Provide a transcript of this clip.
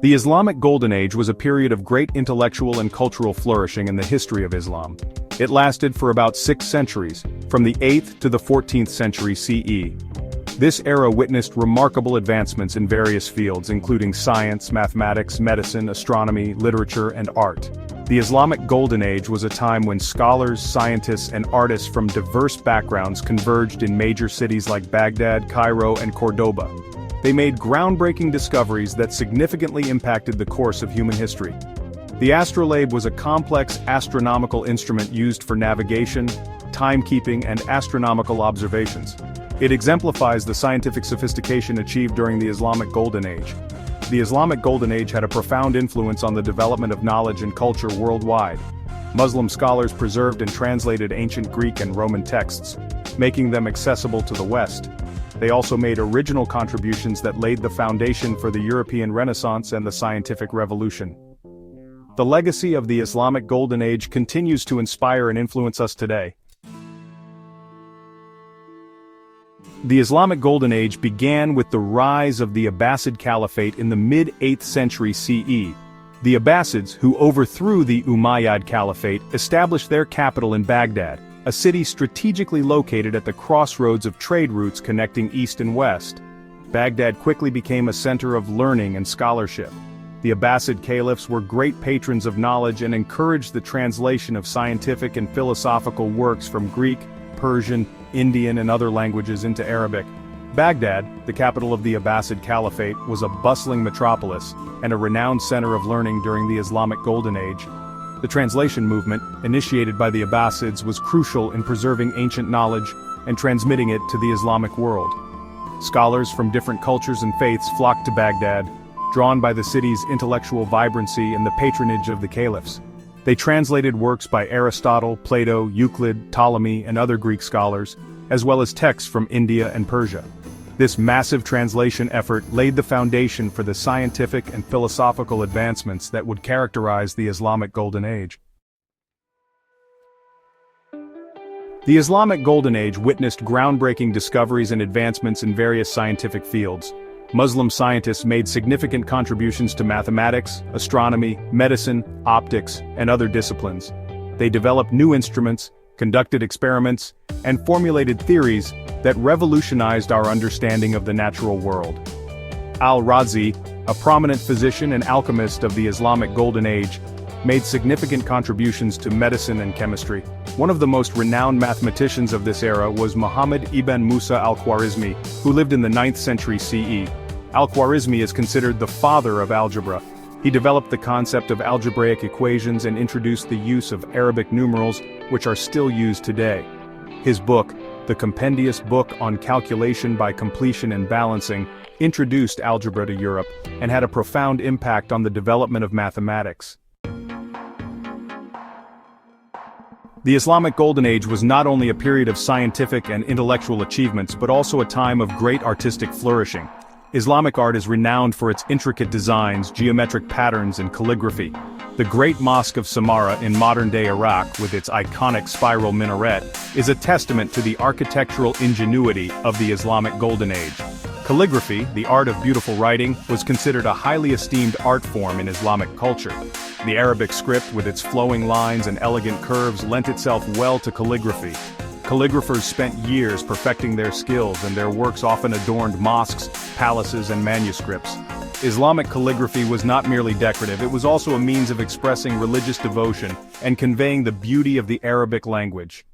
The Islamic Golden Age was a period of great intellectual and cultural flourishing in the history of Islam. It lasted for about 6 centuries, from the 8th to the 14th century CE. This era witnessed remarkable advancements in various fields including science, mathematics, medicine, astronomy, literature, and art. The Islamic Golden Age was a time when scholars, scientists, and artists from diverse backgrounds converged in major cities like Baghdad, Cairo, and Cordoba. They made groundbreaking discoveries that significantly impacted the course of human history. The astrolabe was a complex astronomical instrument used for navigation, timekeeping, and astronomical observations. It exemplifies the scientific sophistication achieved during the Islamic Golden Age. The Islamic Golden Age had a profound influence on the development of knowledge and culture worldwide. Muslim scholars preserved and translated ancient Greek and Roman texts, making them accessible to the West. They also made original contributions that laid the foundation for the European Renaissance and the scientific revolution. The legacy of the Islamic Golden Age continues to inspire and influence us today. The Islamic Golden Age began with the rise of the Abbasid Caliphate in the mid-8th century CE. The Abbasids, who overthrew the Umayyad Caliphate, established their capital in Baghdad, a city strategically located at the crossroads of trade routes connecting east and west. Baghdad quickly became a center of learning and scholarship. The Abbasid caliphs were great patrons of knowledge and encouraged the translation of scientific and philosophical works from Greek, Persian, Indian, and other languages into Arabic. Baghdad, the capital of the Abbasid Caliphate, was a bustling metropolis and a renowned center of learning during the Islamic Golden Age. The translation movement, initiated by the Abbasids, was crucial in preserving ancient knowledge and transmitting it to the Islamic world. Scholars from different cultures and faiths flocked to Baghdad, drawn by the city's intellectual vibrancy and the patronage of the caliphs. They translated works by Aristotle, Plato, Euclid, Ptolemy, and other Greek scholars, as well as texts from India and Persia. This massive translation effort laid the foundation for the scientific and philosophical advancements that would characterize the Islamic Golden Age. The Islamic Golden Age witnessed groundbreaking discoveries and advancements in various scientific fields. Muslim scientists made significant contributions to mathematics, astronomy, medicine, optics, and other disciplines. They developed new instruments, conducted experiments, and formulated theories that revolutionized our understanding of the natural world. Al-Razi, a prominent physician and alchemist of the Islamic Golden Age, made significant contributions to medicine and chemistry. One of the most renowned mathematicians of this era was Muhammad ibn Musa al-Khwarizmi, who lived in the 9th century CE. Al-Khwarizmi is considered the father of algebra. He developed the concept of algebraic equations and introduced the use of Arabic numerals, which are still used today. His book, The Compendious Book on Calculation by Completion and Balancing, introduced algebra to Europe and had a profound impact on the development of mathematics. The Islamic Golden Age was not only a period of scientific and intellectual achievements but also a time of great artistic flourishing. Islamic art is renowned for its intricate designs, geometric patterns, and calligraphy. The Great Mosque of Samarra in modern-day Iraq, with its iconic spiral minaret, is a testament to the architectural ingenuity of the Islamic Golden Age. Calligraphy, the art of beautiful writing, was considered a highly esteemed art form in Islamic culture. The Arabic script, with its flowing lines and elegant curves, lent itself well to calligraphy. Calligraphers spent years perfecting their skills, and their works often adorned mosques, palaces, and manuscripts. Islamic calligraphy was not merely decorative, it was also a means of expressing religious devotion and conveying the beauty of the Arabic language.